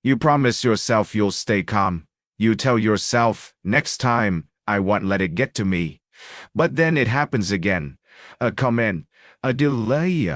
You promise yourself you'll stay calm. You tell yourself, next time, I won't let it get to me. But then it happens again. A comment, a delay,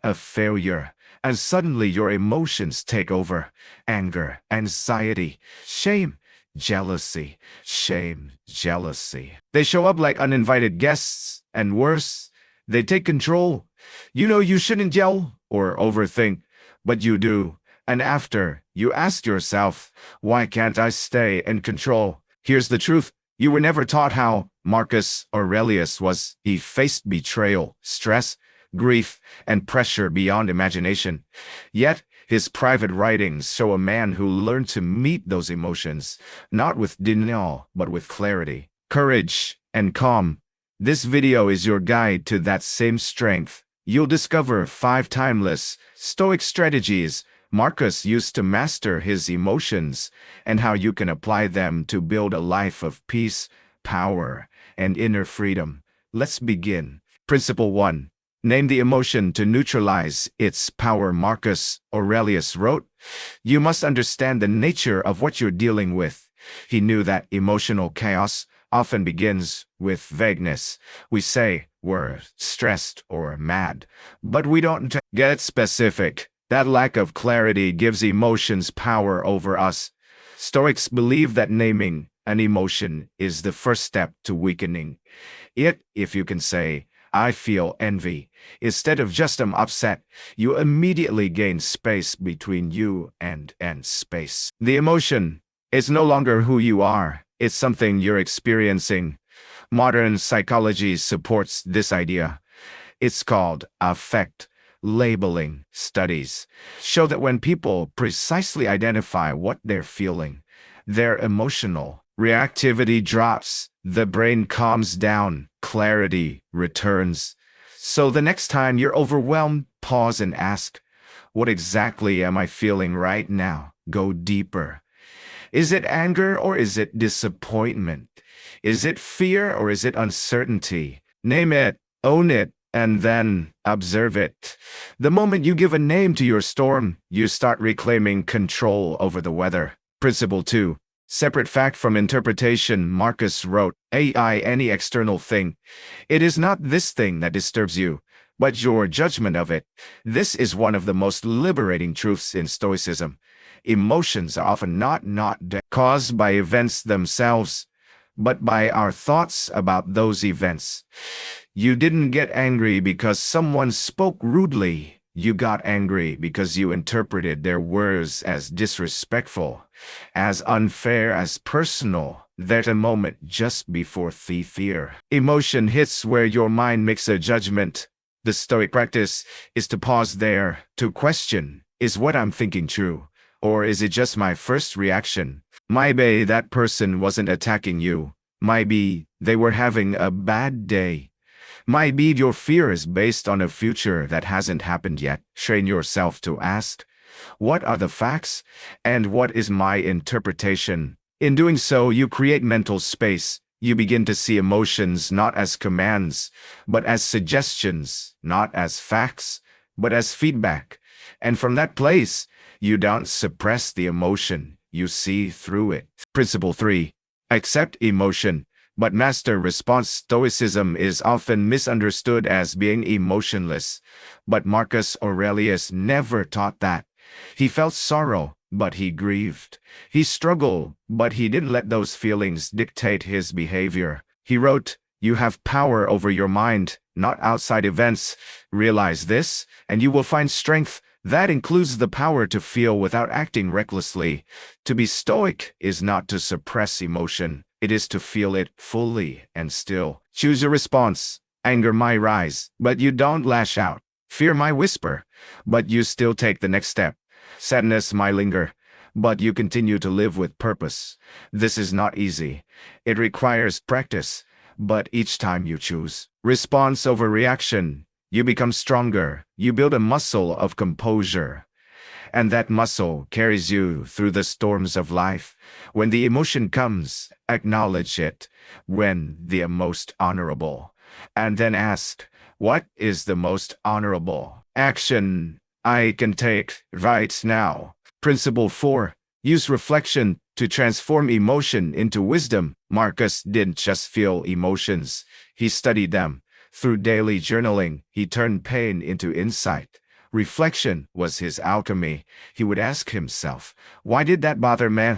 a failure, and suddenly your emotions take over. Anger, anxiety, shame, jealousy, shame, jealousy. They show up like uninvited guests, and worse, they take control. You know you shouldn't yell or overthink, but you do. And after, you ask yourself, why can't I stay in control? Here's the truth. You were never taught how. Marcus Aurelius was. He faced betrayal, stress, grief, and pressure beyond imagination. Yet, his private writings show a man who learned to meet those emotions, not with denial, but with clarity, courage, and calm. This video is your guide to that same strength. You'll discover 5 timeless, Stoic strategies Marcus used to master his emotions, and how you can apply them to build a life of peace, power, and inner freedom. Let's begin. Principle 1. Name the emotion to neutralize its power. Marcus Aurelius wrote, "You must understand the nature of what you're dealing with." He knew that emotional chaos often begins with vagueness. We say we're stressed or mad, but we don't get specific. That lack of clarity gives emotions power over us. Stoics believe that naming an emotion is the first step to weakening it. If you can say, I feel envy, instead of just I'm upset, you immediately gain space between you and space. The emotion is no longer who you are, it's something you're experiencing. Modern psychology supports this idea. It's called affect labeling. Studies show that when people precisely identify what they're feeling, their emotional reactivity drops, the brain calms down, clarity returns. So the next time you're overwhelmed, pause and ask, what exactly am I feeling right now? Go deeper. Is it anger or is it disappointment? Is it fear or is it uncertainty? Name it, own it, and then observe it. The moment you give a name to your storm, you start reclaiming control over the weather. Principle 2. Separate fact from interpretation. Marcus wrote, any external thing. It is not this thing that disturbs you, but your judgment of it. This is one of the most liberating truths in Stoicism. Emotions are often not caused by events themselves, but by our thoughts about those events. You didn't get angry because someone spoke rudely. You got angry because you interpreted their words as disrespectful, as unfair, as personal. There's a moment just before the fear. Emotion hits where your mind makes a judgment. The Stoic practice is to pause there, to question, is what I'm thinking true? Or is it just my first reaction? Maybe that person wasn't attacking you. Maybe they were having a bad day. Maybe your fear is based on a future that hasn't happened yet. Train yourself to ask, what are the facts and what is my interpretation? In doing so, you create mental space. You begin to see emotions not as commands, but as suggestions, not as facts, but as feedback. And from that place, you don't suppress the emotion, you see through it. Principle 3. Accept emotion, but master response. Stoicism is often misunderstood as being emotionless, but Marcus Aurelius never taught that. He felt sorrow, but he grieved. He struggled, but he didn't let those feelings dictate his behavior. He wrote, you have power over your mind, not outside events. Realize this, and you will find strength. That includes the power to feel without acting recklessly. To be stoic is not to suppress emotion. It is to feel it fully and still. Choose your response. Anger might rise, but you don't lash out. Fear might whisper, but you still take the next step. Sadness might linger, but you continue to live with purpose. This is not easy. It requires practice, but each time you choose response over reaction, you become stronger. You build a muscle of composure, and that muscle carries you through the storms of life. When the emotion comes, acknowledge it when the most honorable, and then ask, what is the most honorable action I can take right now? Principle 4. Use reflection to transform emotion into wisdom. Marcus didn't just feel emotions, he studied them. Through daily journaling, he turned pain into insight. Reflection was his alchemy. He would ask himself, why did that bother me?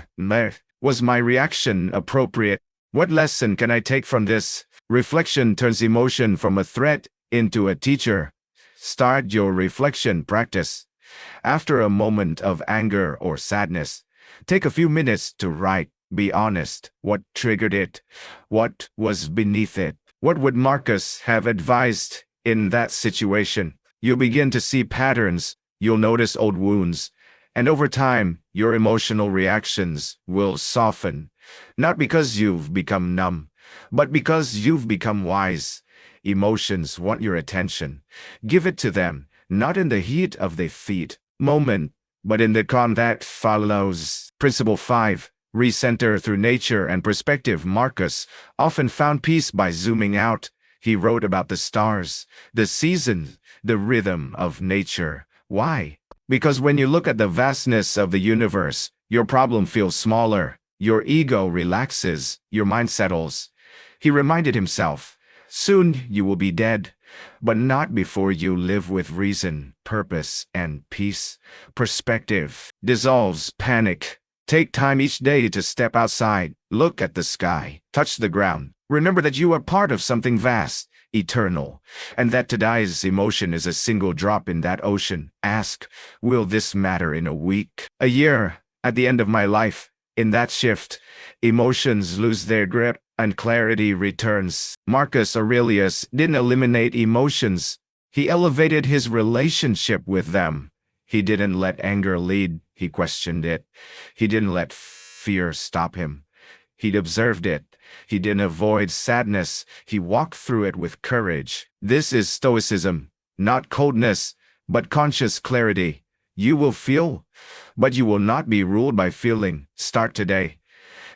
Was my reaction appropriate? What lesson can I take from this? Reflection turns emotion from a threat into a teacher. Start your reflection practice. After a moment of anger or sadness, take a few minutes to write. Be honest. What triggered it? What was beneath it? What would Marcus have advised in that situation? You'll begin to see patterns. You'll notice old wounds. And over time, your emotional reactions will soften. Not because you've become numb, but because you've become wise. Emotions want your attention. Give it to them, not in the heat of the moment, but in the calm that follows. Principle 5. Recenter through nature and perspective. Marcus often found peace by zooming out. He wrote about the stars, the seasons, the rhythm of nature. Why? Because when you look at the vastness of the universe, your problem feels smaller. Your ego relaxes, your mind settles. He reminded himself, soon you will be dead, but not before you live with reason, purpose, and peace. Perspective dissolves panic. Take time each day to step outside, look at the sky, touch the ground. Remember that you are part of something vast, eternal, and that today's emotion is a single drop in that ocean. Ask, will this matter in a week, a year, at the end of my life? In that shift, emotions lose their grip and clarity returns. Marcus Aurelius didn't eliminate emotions. He elevated his relationship with them. He didn't let anger lead. He questioned it. He didn't let fear stop him. He observed it. He didn't avoid sadness. He walked through it with courage. This is Stoicism, not coldness, but conscious clarity. You will feel, but you will not be ruled by feeling. Start today.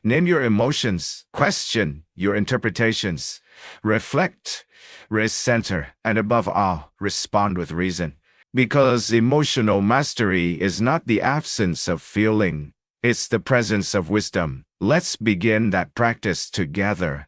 Name your emotions. Question your interpretations. Reflect, recenter, and above all, respond with reason. Because emotional mastery is not the absence of feeling, it's the presence of wisdom. Let's begin that practice together.